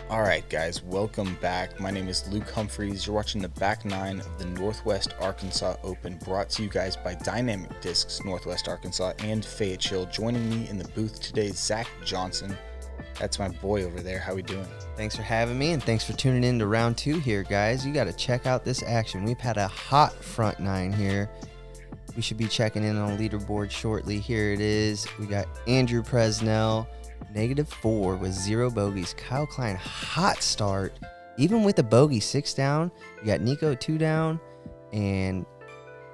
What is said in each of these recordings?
All right, guys, welcome back. My name is Luke Humphries. You're watching the back nine of the Northwest Arkansas Open, brought to you guys by Dynamic Discs Northwest Arkansas and Fayetteville. Joining me in the booth today is Zach Johnson. That's my boy over there. How we doing? Thanks for having me, and thanks for tuning in to round two here, guys. You got to check out this action. We've had a hot front nine here. We should be checking in on leaderboard shortly. Here it is. We got Andrew Presnell, -4 with 0 bogeys. Kyle Klein, hot start. Even with a bogey, 6 down. You got Nikko 2 down, and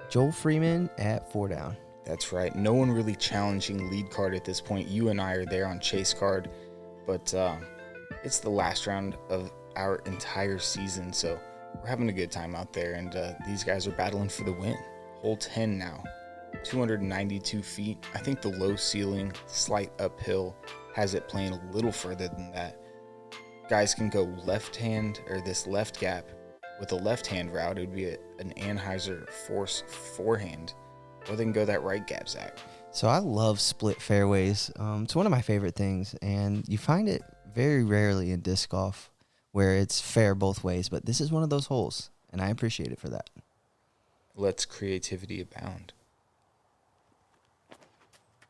Joel Freeman at 4 down. That's right. No one really challenging lead card at this point. You and I are there on chase card, but it's the last round of our entire season, so we're having a good time out there, and these guys are battling for the win. Hole 10 now, 292 feet. I think the low ceiling, slight uphill, has it playing a little further than that. Guys can go left hand, or this left gap, with a left hand route. It would be an Anheuser Force forehand, or they can go that right gap, Zach. So I love split fairways. It's one of my favorite things, and you find it very rarely in disc golf where it's fair both ways, but this is one of those holes, and I appreciate it for that. Let's creativity abound.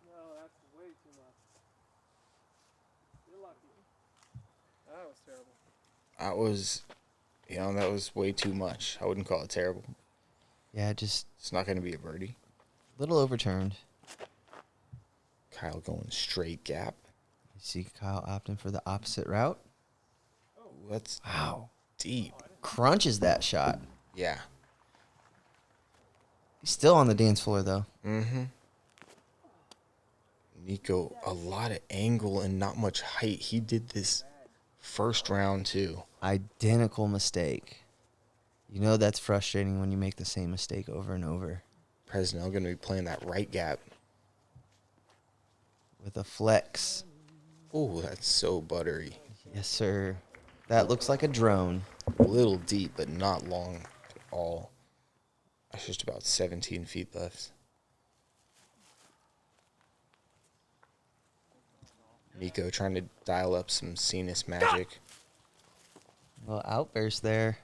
No, that's way too much. You're lucky. That was terrible. That was way too much. I wouldn't call it terrible. Yeah, just It's not going to be a birdie. a little overturned. Kyle going straight gap. You see Kyle opting for the opposite route. That's Wow. deep. Crunches that shot. Yeah. He's still on the dance floor, though. Mm-hmm. Nikko, a lot of angle and not much height. He did this first round, too. Identical mistake. You know that's frustrating when you make the same mistake over and over. Presnell going to be playing that right gap. With a flex. Oh, that's so buttery. Yes, sir. That looks like a drone. A little deep, but not long at all. That's just about 17 feet left. Nikko trying to dial up some Cenis magic. Well, outburst there.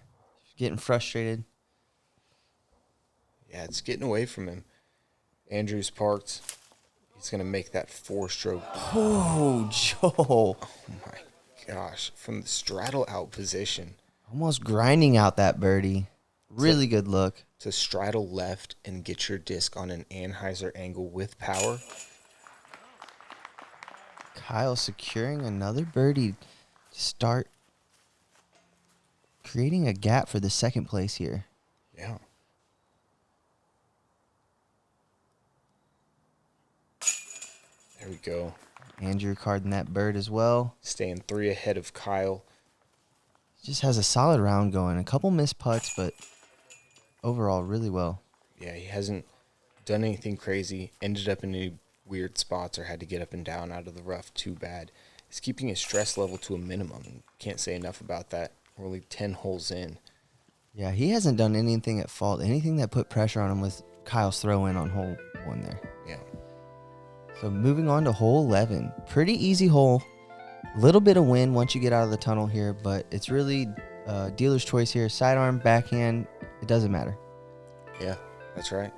Getting frustrated. Yeah, it's getting away from him. Andrew's parked. He's going to make that 4-stroke. Oh, Joel. Oh, my gosh. From the straddle out position Almost grinding out that birdie. Really good look. to straddle left and get your disc on an Anheuser angle with power. Kyle securing another birdie to start creating a gap for the second place here. Yeah. There we go. Andrew carding that bird as well. Staying 3 ahead of Kyle. Just has a solid round going. A couple missed putts, but overall really well. Yeah, he hasn't done anything crazy, ended up in any weird spots or had to get up and down out of the rough too bad. He's keeping his stress level to a minimum. Can't say enough about that. We're only 10 holes in. Yeah, he hasn't done anything at fault. Anything that put pressure on him was Kyle's throw in on hole 1 there. Yeah. So moving on to hole 11. Pretty easy hole. A little bit of wind once you get out of the tunnel here, but it's really dealer's choice here. Sidearm, backhand, it doesn't matter. Yeah, that's right.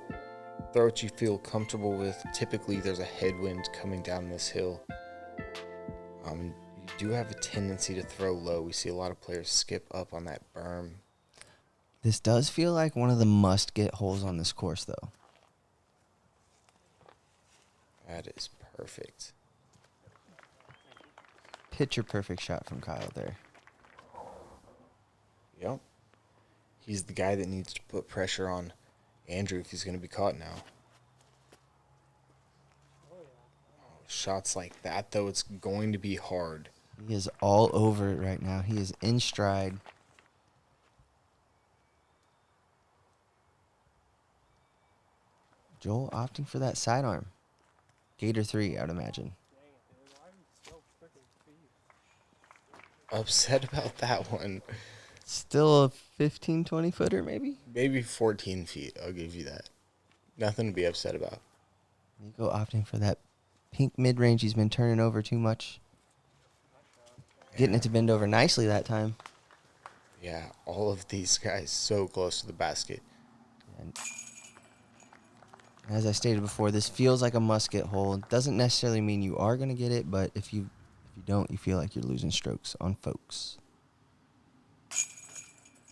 Throw what you feel comfortable with. Typically, there's a headwind coming down this hill. You do have a tendency to throw low. We see a lot of players skip up on that berm. This does feel like one of the must-get holes on this course, though. That is perfect. Picture-perfect shot from Kyle there. Yep. He's the guy that needs to put pressure on Andrew if he's going to be caught now. Shots like that, though, it's going to be hard. He is all over it right now. He is in stride. Joel opting for that sidearm. Gator 3, I would imagine. Upset about that one. Still a 15, 20 footer maybe? Maybe 14 feet. I'll give you that. Nothing to be upset about. Nikko opting for that pink mid-range. He's been turning over too much. Getting it to bend over nicely that time. Yeah, all of these guys so close to the basket. And as I stated before, this feels like a must-get hole. It doesn't necessarily mean you are going to get it, but if you don't, you feel like you're losing strokes on folks.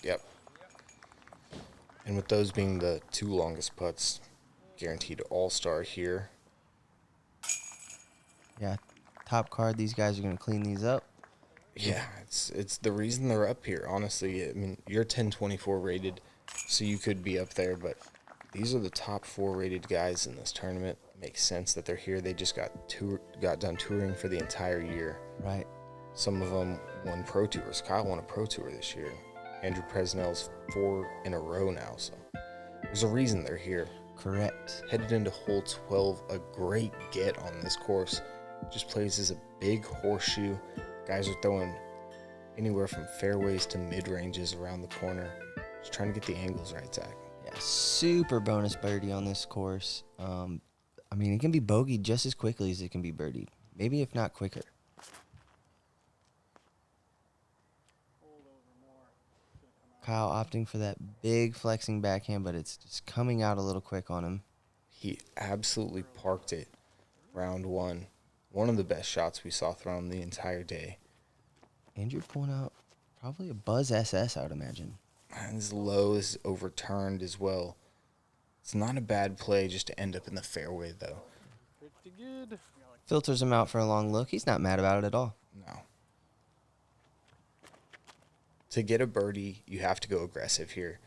Yep. And with those being the 2 longest putts, guaranteed all-star here. Yeah, top card. These guys are going to clean these up. Yeah, it's the reason they're up here, honestly. I mean, you're 1024 rated, so you could be up there, but these are the top 4 rated guys in this tournament. Makes sense that they're here. They just got done touring for the entire year. Right. Some of them won pro tours. Kyle won a pro tour this year. Andrew Presnell's 4 in a row now, so there's a reason they're here. Correct. Headed into hole 12, a great get on this course. Just plays as a big horseshoe. Guys are throwing anywhere from fairways to mid-ranges around the corner. Just trying to get the angles right, Zach. Yeah, super bonus birdie on this course. I mean, it can be bogeyed just as quickly as it can be birdied. Maybe if not quicker. Kyle opting for that big flexing backhand, but it's just coming out a little quick on him. He absolutely parked it round 1. One of the best shots we saw thrown the entire day. Andrew pulling out probably a Buzz SS, I would imagine. And his low is overturned as well. It's not a bad play just to end up in the fairway, though. Pretty good. Filters him out for a long look. He's not mad about it at all. No. To get a birdie, you have to go aggressive here.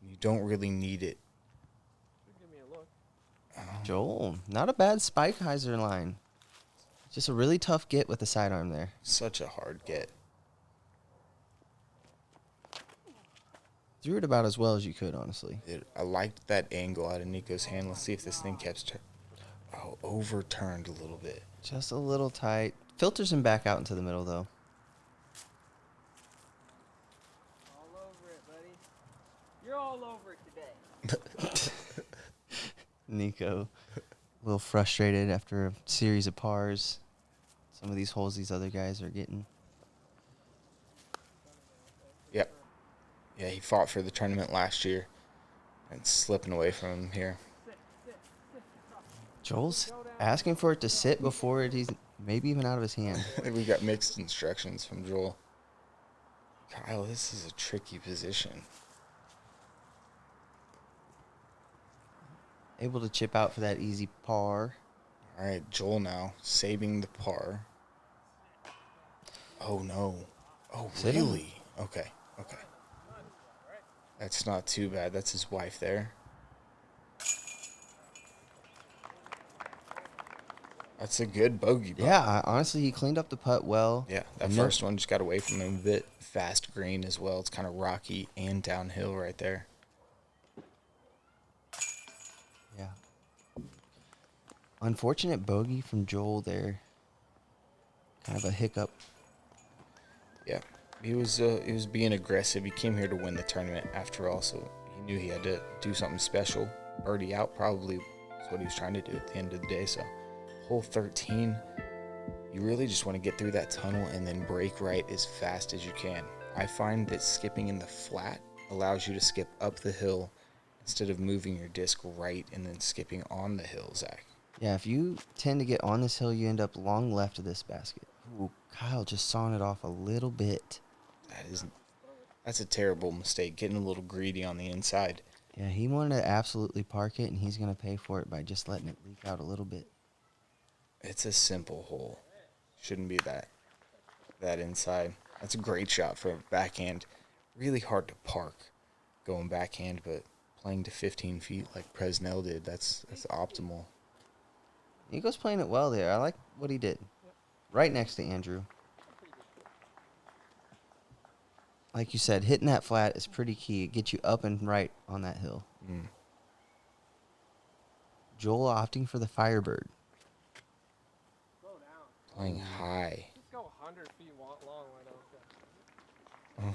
You don't really need it. Give me a look. Joel, not a bad Spikeheiser line. Just a really tough get with the sidearm there. Such a hard get. Threw it about as well as you could, honestly. I liked that angle out of Nico's hand. Let's see if this thing kept overturned a little bit. Just a little tight. Filters him back out into the middle, though. All over it, buddy. You're all over it today. Nico, a little frustrated after a series of pars. Some of these holes these other guys are getting. Yep. Yeah, he fought for the tournament last year and slipping away from him here. Joel's asking for it to sit before he's maybe even out of his hand. We got mixed instructions from Joel. Kyle, this is a tricky position. Able to chip out for that easy par. All right, Joel now saving the par. Oh, no. Oh, Sit him. really? Okay. That's not too bad. That's his wife there. That's a good bogey putt. Yeah, honestly, he cleaned up the putt well. Yeah, that And first one just got away from him a bit. Fast green as well. It's kind of rocky and downhill right there. Yeah. Unfortunate bogey from Joel there. Kind of a hiccup. Yeah, he was being aggressive. He came here to win the tournament after all, so he knew he had to do something special. Birdie out probably is what he was trying to do at the end of the day. So, hole 13, you really just want to get through that tunnel and then break right as fast as you can. I find that skipping in the flat allows you to skip up the hill instead of moving your disc right and then skipping on the hill, Zach. Yeah, if you tend to get on this hill, you end up long left of this basket. Ooh, Kyle just sawing it off a little bit. That's a terrible mistake, getting a little greedy on the inside. Yeah, he wanted to absolutely park it, and he's going to pay for it by just letting it leak out a little bit. It's a simple hole. Shouldn't be that inside. That's a great shot for a backhand. Really hard to park going backhand, but playing to 15 feet like Presnell did, that's optimal. Nico's playing it well there. I like what he did. Right next to Andrew. Like you said, hitting that flat is pretty key. It gets you up and right on that hill. Joel opting for the Firebird. Slow down. Playing high. Just go 100 feet long right over.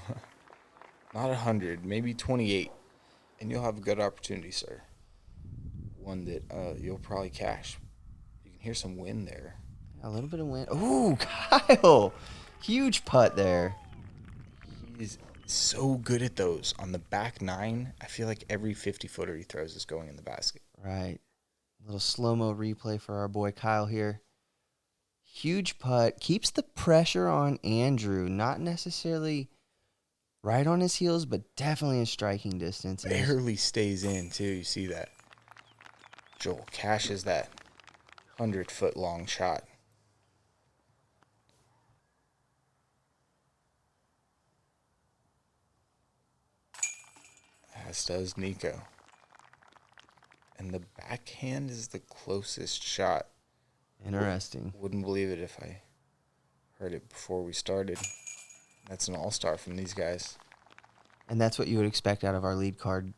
Not 100, maybe 28. And you'll have a good opportunity, sir. One that you'll probably cash. You can hear some wind there. A little bit of wind. Ooh, Kyle. Huge putt there. He's so good at those. On the back 9, I feel like every 50-footer he throws is going in the basket. Right. Little slow-mo replay for our boy Kyle here. Huge putt. Keeps the pressure on Andrew. Not necessarily right on his heels, but definitely in striking distance. Barely stays in, too. You see that? Joel cashes that 100-foot long shot. As does Nikko. And the backhand is the closest shot. Interesting. Wouldn't believe it if I heard it before we started. That's an all-star from these guys. And that's what you would expect out of our lead card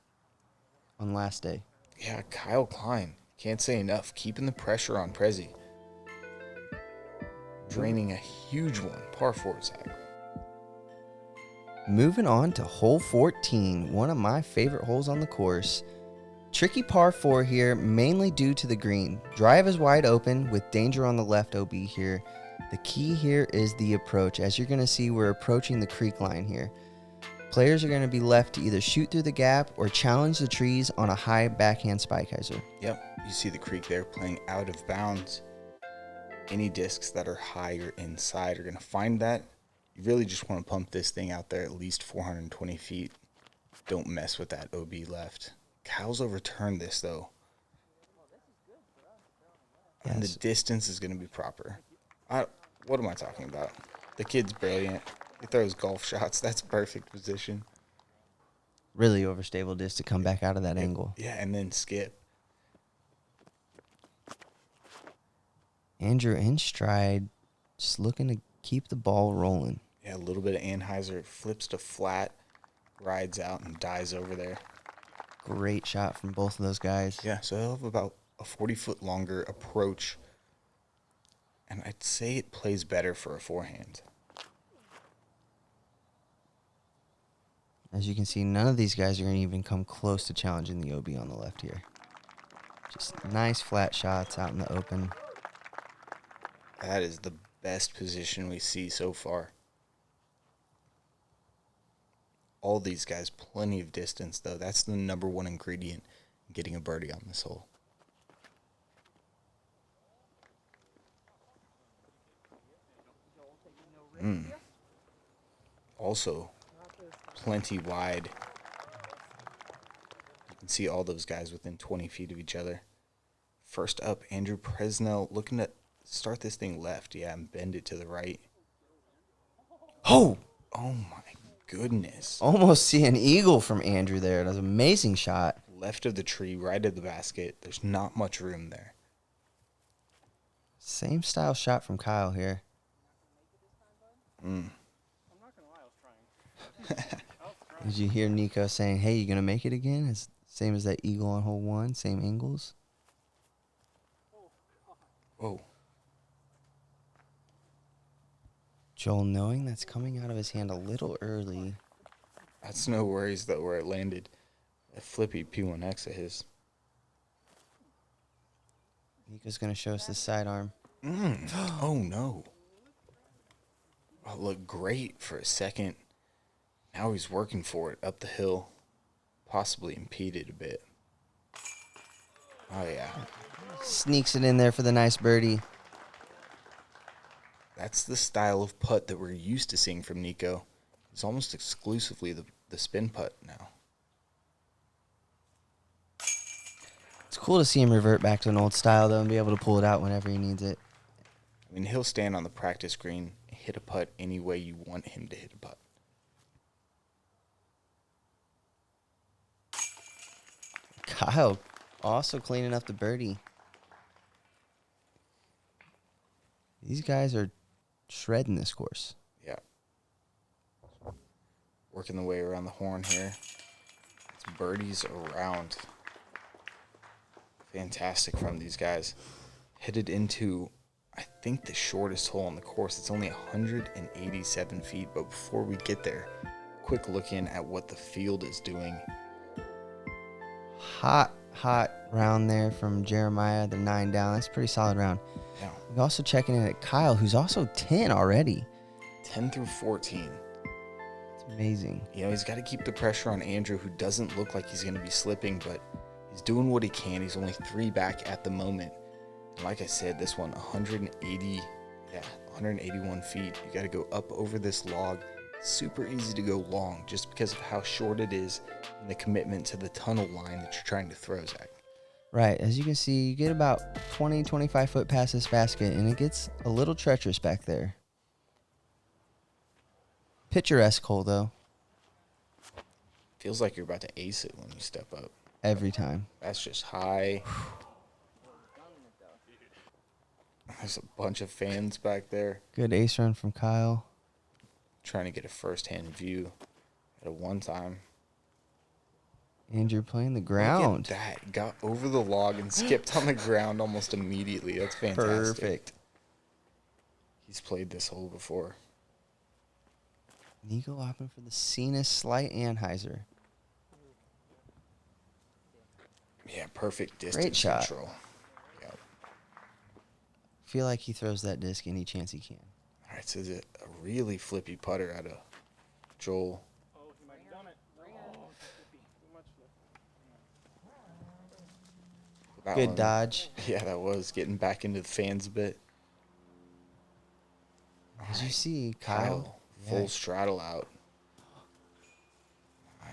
on last day. Yeah, Kyle Klein. Can't say enough. Keeping the pressure on Prezi. Draining a huge one. Par 4 side. Moving on to hole 14, one of my favorite holes on the course. Tricky par 4 here, mainly due to the green. Drive is wide open with danger on the left OB here. The key here is the approach. As you're going to see, we're approaching the creek line here. Players are going to be left to either shoot through the gap or challenge the trees on a high backhand spike hyzer. Yep, you see the creek there playing out of bounds. Any discs that are high or inside are going to find that. You really just want to pump this thing out there at least 420 feet. Don't mess with that OB left. Kyle's overturned this, though. And the distance is going to be proper. What am I talking about? The kid's brilliant. He throws golf shots. That's perfect position. Really overstable disc to come back out of that angle. Yeah, and then skip. Andrew in stride, just looking to keep the ball rolling. Yeah, a little bit of Anheuser. Flips to flat, rides out, and dies over there. Great shot from both of those guys. Yeah, so they'll have about a 40-foot longer approach. And I'd say it plays better for a forehand. As you can see, none of these guys are going to even come close to challenging the OB on the left here. Just nice flat shots out in the open. That is the best position we see so far. All these guys, plenty of distance, though. That's the number one ingredient in getting a birdie on this hole. Also, plenty wide. You can see all those guys within 20 feet of each other. First up, Andrew Presnell looking to start this thing left, yeah, and bend it to the right. Oh! Oh my goodness. Almost see an eagle from Andrew there. That was an amazing shot. Left of the tree, right of the basket. There's not much room there. Same style shot from Kyle here. I'm not gonna lie, I was trying. Did you hear Nikko saying, hey, you going to make it again? It's same as that eagle on hole 1, same angles. Whoa. Joel knowing that's coming out of his hand a little early. That's no worries, though, where it landed. A flippy P1X of his. Nikko's going to show us the sidearm. Oh, no. Oh, looked great for a second. Now he's working for it up the hill. Possibly impeded a bit. Oh, yeah. Sneaks it in there for the nice birdie. That's the style of putt that we're used to seeing from Nikko. It's almost exclusively the spin putt now. It's cool to see him revert back to an old style, though, and be able to pull it out whenever he needs it. I mean, he'll stand on the practice green, hit a putt any way you want him to hit a putt. Kyle also cleaning up the birdie. These guys are shredding this course. Yeah. Working the way around the horn here. It's birdies around. Fantastic from these guys. Headed into, I think, the shortest hole on the course. It's only 187 feet, but before we get there, quick look in at what the field is doing. Hot round there from Jeremiah, the 9 down. That's a pretty solid round. Yeah. We're also checking in at Kyle, who's also 10 already. 10 through 14. It's amazing. You know, he's got to keep the pressure on Andrew, who doesn't look like he's going to be slipping, but he's doing what he can. He's only 3 back at the moment. And like I said, this one, 181 feet. You got to go up over this log. Super easy to go long just because of how short it is and the commitment to the tunnel line that you're trying to throw, Zach. Right, as you can see, you get about 20, 25 foot past this basket, and it gets a little treacherous back there. Picturesque hole, though. Feels like you're about to ace it when you step up. Every time. That's just high. There's a bunch of fans back there. Good ace run from Kyle. Trying to get a first-hand view at a one time. Andrew playing the ground. Look at that. Got over the log and skipped on the ground almost immediately. That's fantastic. Perfect. He's played this hole before. Nikko opting for the Cena's slight Anheuser. Yeah, perfect distance Great shot. control. Yep. Feel like he throws that disc any chance he can. All right, so is it a really flippy putter out of Joel? Oh, he might have done it. Oh, too much flip. That Good one- dodge. Yeah, that was getting back into the fans a bit. As you see, Kyle. Full straddle out.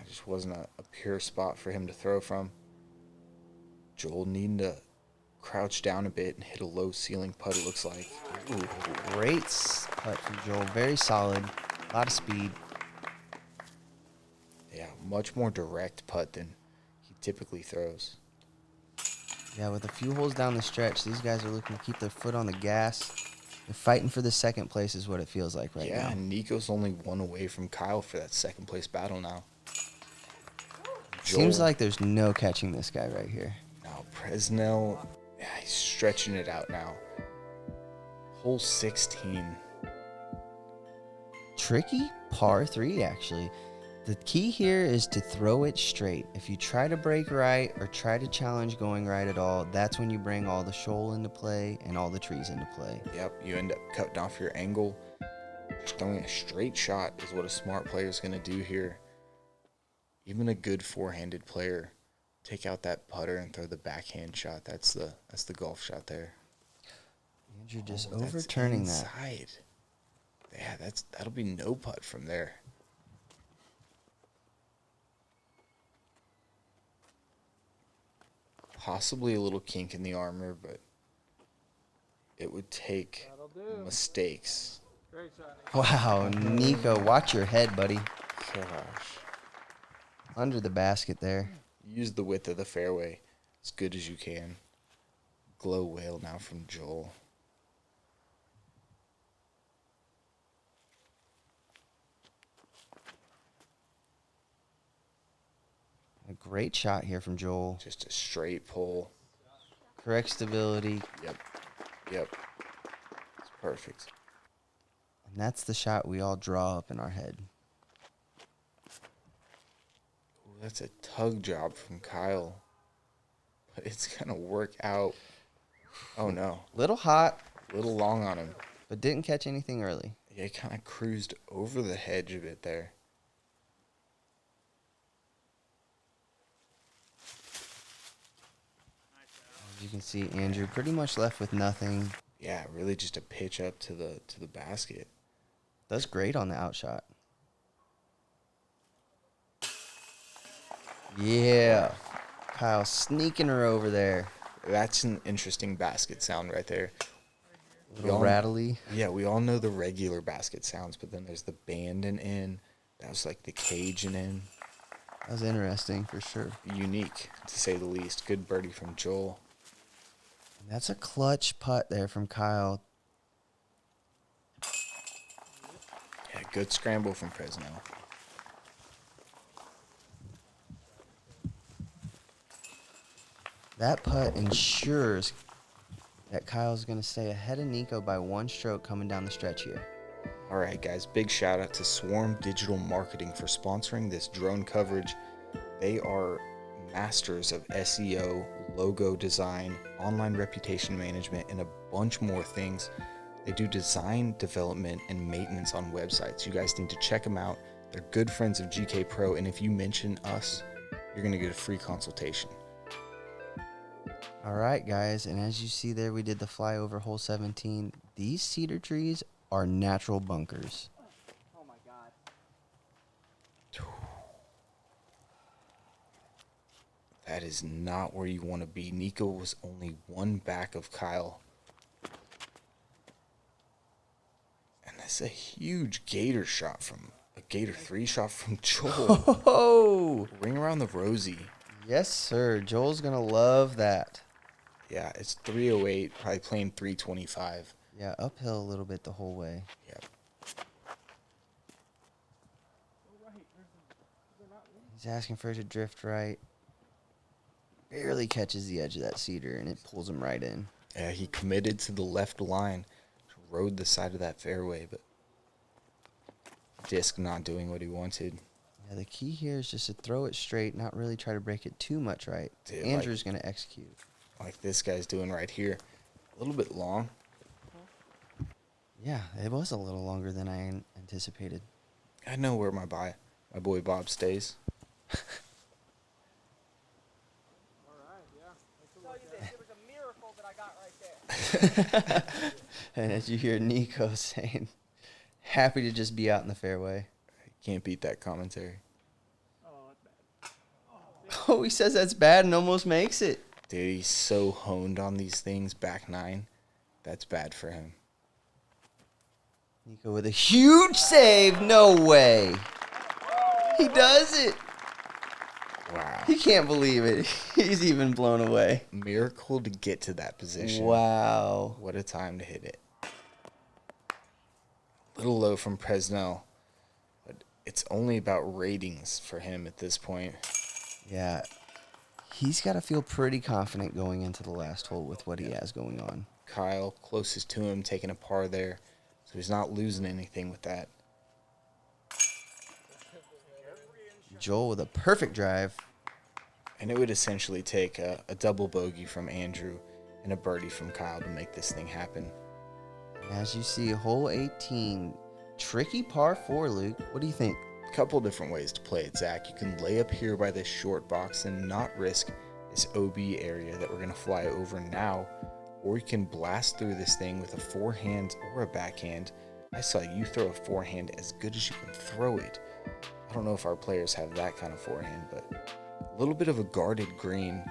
It just wasn't a pure spot for him to throw from. Joel needing to crouch down a bit and hit a low ceiling putt, it looks like. Ooh, great putt from Joel. Very solid. A lot of speed. Yeah, much more direct putt than he typically throws. Yeah, with a few holes down the stretch, these guys are looking to keep their foot on the gas. They're fighting for the second place is what it feels like right Yeah, now. and Nico's only one away from Kyle for that second place battle now. Seems Joel- like there's no catching this guy right here. Now, Presnell, yeah, he's stretching it out now. Hole 16. Tricky par 3, actually. The key here is to throw it straight. If you try to break right or try to challenge going right at all, that's when you bring all the shoal into play and all the trees into play. Yep, you end up cutting off your angle. Just throwing a straight shot is what a smart player is going to do here. Even a good four-handed player, take out that putter and throw the backhand shot. That's the golf shot there. Andrew just Oh, that's overturning that. inside. Yeah, that'll be no putt from there. Possibly a little kink in the armor, but it would take That'll do. mistakes. Great shot. Wow, Nikko, watch your head, buddy. Gosh. Under the basket there. Use the width of the fairway as good as you can. Glow whale now from Joel. A great shot here from Joel. Just a straight pull. Correct stability. Yep. It's perfect. And that's the shot we all draw up in our head. Ooh, that's a tug job from Kyle. But it's going to work out. Oh, no. Little hot, A little long on him. but didn't catch anything early. Yeah, he kind of cruised over the hedge a bit there. As you can see, Andrew pretty much left with nothing. Yeah, really just a pitch up to the basket. Does great on the outshot. Yeah. Kyle sneaking her over there. That's an interesting basket sound right there. A little rattly. Yeah, we all know the regular basket sounds, but then there's the band and in. That was like the cage and in. That was interesting for sure. Unique, to say the least. Good birdie from Joel. And that's a clutch putt there from Kyle. Yeah, good scramble from Presnell. That putt ensures that Kyle's going to stay ahead of Nikko by one stroke coming down the stretch here. All right, guys, big shout out to Swarm Digital Marketing for sponsoring this drone coverage. They are masters of SEO, logo design, online reputation management, and a bunch more things. They do design, development, and maintenance on websites. You guys need to check them out. They're good friends of GK Pro, and if you mention us, you're going to get a free consultation. All right, guys, and as you see there, we did the flyover hole 17. These cedar trees are natural bunkers. Oh my god. That is not where you want to be. Nikko was only one back of Kyle. And that's a huge gator shot from, a gator 3 shot from Joel. Oh, Ring around the rosy. yes, sir. Joel's going to love that. Yeah, it's 308, probably playing 325. Yeah, uphill a little bit the whole way. Yep. He's asking for it to drift right. Barely catches the edge of that cedar, and it pulls him right in. Yeah, he committed to the left line, rode the side of that fairway, but disc not doing what he wanted. Yeah, the key here is just to throw it straight, not really try to break it too much right. Dude, Andrew's going to execute. Like this guy's doing right here. A little bit long. Yeah, it was a little longer than I anticipated. I know where my boy Bob stays. Alright, yeah. I'll tell you this, it was a miracle that I got right there. And as you hear Nikko saying, happy to just be out in the fairway. Can't beat that commentary. Oh, that's bad. Oh, he says that's bad and almost makes it. Dude, he's so honed on these things, back 9. That's bad for him. Nikko with a huge save. No way. He does it. Wow. He can't believe it. He's even blown away. Miracle to get to that position. Wow. What a time to hit it. Little low from Presnell. But it's only about ratings for him at this point. Yeah. He's got to feel pretty confident going into the last hole with what he has going on. Kyle, closest to him, taking a par there. So he's not losing anything with that. Joel with a perfect drive. And it would essentially take a double bogey from Andrew and a birdie from Kyle to make this thing happen. As you see, hole 18, tricky par 4, Luke. What do you think? A couple different ways to play it, Zach. You can lay up here by this short box and not risk this OB area that we're going to fly over now, or you can blast through this thing with a forehand or a backhand. I saw you throw a forehand as good as you can throw it. I don't know if our players have that kind of forehand, but a little bit of a guarded green.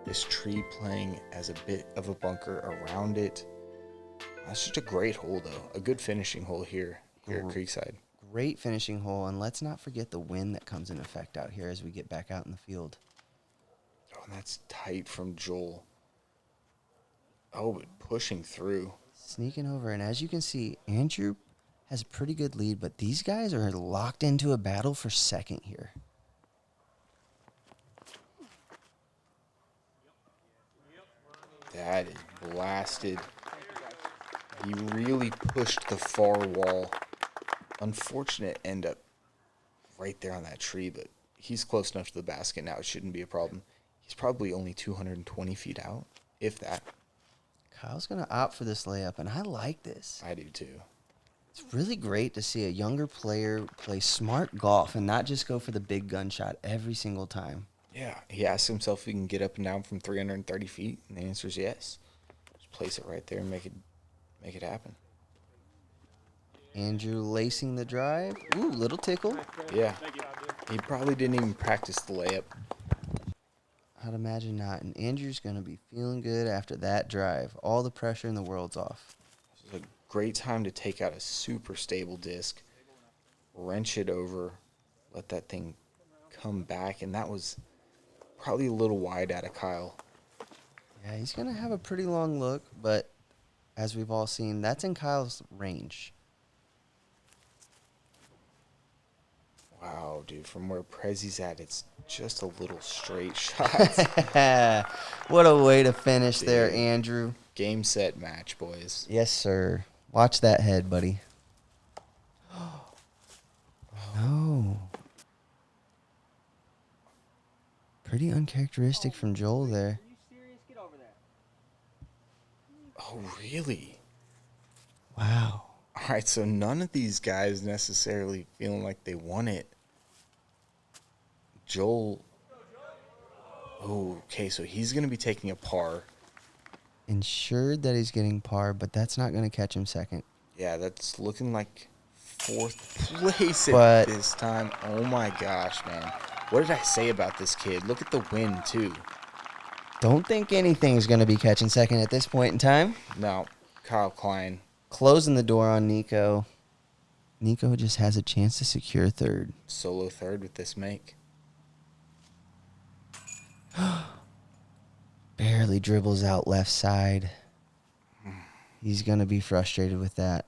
This tree playing as a bit of a bunker around it. That's just a great hole, though. A good finishing hole here at Creekside. Great finishing hole, and let's not forget the wind that comes in effect out here as we get back out in the field. Oh, and that's tight from Joel. Oh, but pushing through. Sneaking over, and as you can see, Andrew has a pretty good lead, but these guys are locked into a battle for second here. That is blasted. He really pushed the far wall. Unfortunate end up right there on that tree, but he's close enough to the basket now. It shouldn't be a problem. He's probably only 220 feet out, if that. Kyle's going to opt for this layup, and I like this. I do too. It's really great to see a younger player play smart golf and not just go for the big gun shot every single time. Yeah, he asks himself if he can get up and down from 330 feet, and the answer is yes. Just place it right there and make it happen. Andrew lacing the drive. Ooh, little tickle. Yeah, he probably didn't even practice the layup. I'd imagine not. And Andrew's going to be feeling good after that drive. All the pressure in the world's off. This is a great time to take out a super stable disc, wrench it over, let that thing come back, and that was probably a little wide out of Kyle. Yeah, he's going to have a pretty long look, but as we've all seen, that's in Kyle's range. Wow, dude, from where Prezzi's at, it's just a little straight shot. What a way to finish Dude. there, Andrew. Game, set, match, boys. Yes, sir. Watch that head, buddy. No. Pretty uncharacteristic from Joel there. Are you serious? Get over there. Oh, really? Wow. All right, so none of these guys necessarily feeling like they won it. Joel. Oh, okay, so he's going to be taking a par. Ensured that he's getting par, but that's not going to catch him second. Yeah, that's looking like fourth place But- at this time. Oh my gosh, man. What did I say about this kid? Look at the win, too. Don't think anything's going to be catching second at this point in time. Now, Kyle Klein. Closing the door on Nikko. Nikko just has a chance to secure third. Solo third with this make. Barely dribbles out left side. He's going to be frustrated with that.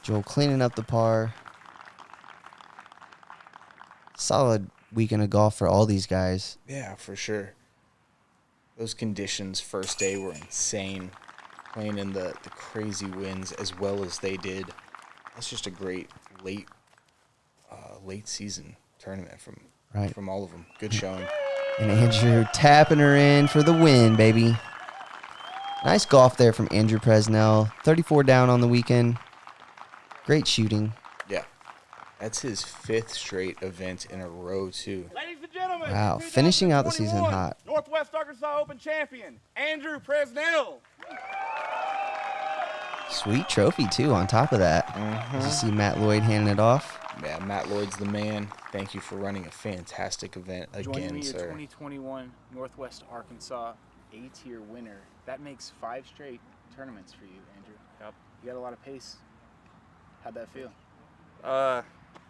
Joel cleaning up the par. Solid weekend of golf for all these guys. Yeah, for sure. Those conditions first day were insane. Playing in the crazy winds as well as they did. That's just a great late season tournament from all of them. Good showing. And Andrew tapping her in for the win, baby. Nice golf there from Andrew Presnell. 34 down on the weekend. Great shooting. Yeah. That's his 5th straight event in a row, too. Ladies and gentlemen, Wow, finishing out the season 2021 hot. Northwest Arkansas Open champion, Andrew Presnell. Sweet trophy, too, on top of that. As you see Matt Lloyd handing it off. Yeah, Matt Lloyd's the man. Thank you for running a fantastic event Joining again, me, your sir. 2021 Northwest Arkansas A-Tier winner. That makes 5 straight tournaments for you, Andrew. Yep. You got a lot of pace. How'd that feel?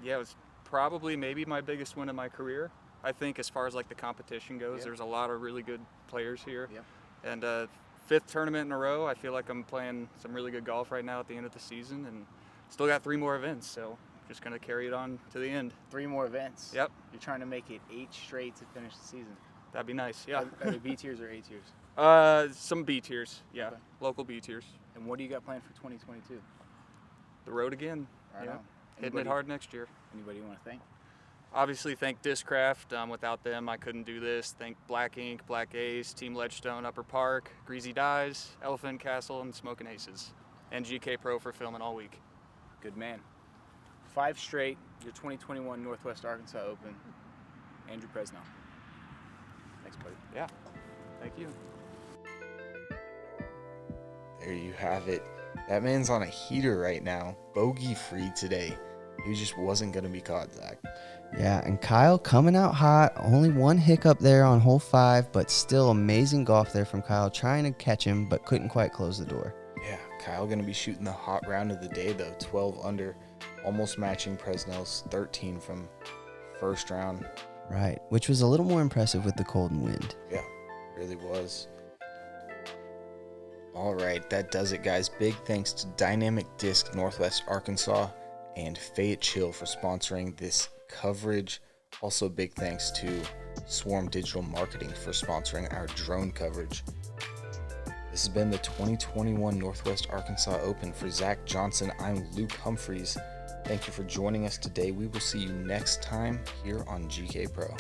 Yeah, it was probably maybe my biggest win of my career. I think as far as like the competition goes, Yep. there's a lot of really good players here. Yep. And 5th tournament in a row. I feel like I'm playing some really good golf right now at the end of the season, and still got 3 more events. So just gonna carry it on to the end. 3 more events. Yep. You're trying to make it 8 straight to finish the season. That'd be nice. Yeah. Are they B tiers or A tiers? Some B tiers. Yeah. Okay. Local B tiers. And what do you got planned for 2022? The road again. Right yeah. on. Hitting it hard next year. Anybody you want to thank? Obviously, thank Discraft. Without them, I couldn't do this. Thank Black Ink, Black Ace, Team Ledgestone, Upper Park, Greasy Dyes, Elephant Castle, and Smoking Aces. And GK Pro for filming all week. Good man. 5 straight, your 2021 Northwest Arkansas Open. Andrew Presnell. Thanks, buddy. Yeah. Thank you. There you have it. That man's on a heater right now. Bogey free today. He just wasn't going to be caught, Zach. Yeah, and Kyle coming out hot. Only one hiccup there on hole 5, but still amazing golf there from Kyle. Trying to catch him, but couldn't quite close the door. Yeah, Kyle going to be shooting the hot round of the day, though. 12 under, almost matching Presnell's 13 from first round. Right, which was a little more impressive with the cold and wind. Yeah, really was. All right, that does it, guys. Big thanks to Dynamic Disc Northwest Arkansas and Fayette Chill for sponsoring this coverage. Also, big thanks to Swarm Digital Marketing for sponsoring our drone coverage. This has been the 2021 Northwest Arkansas Open. For Zach Johnson, I'm Luke Humphries. Thank you for joining us today. We will see you next time here on GK Pro.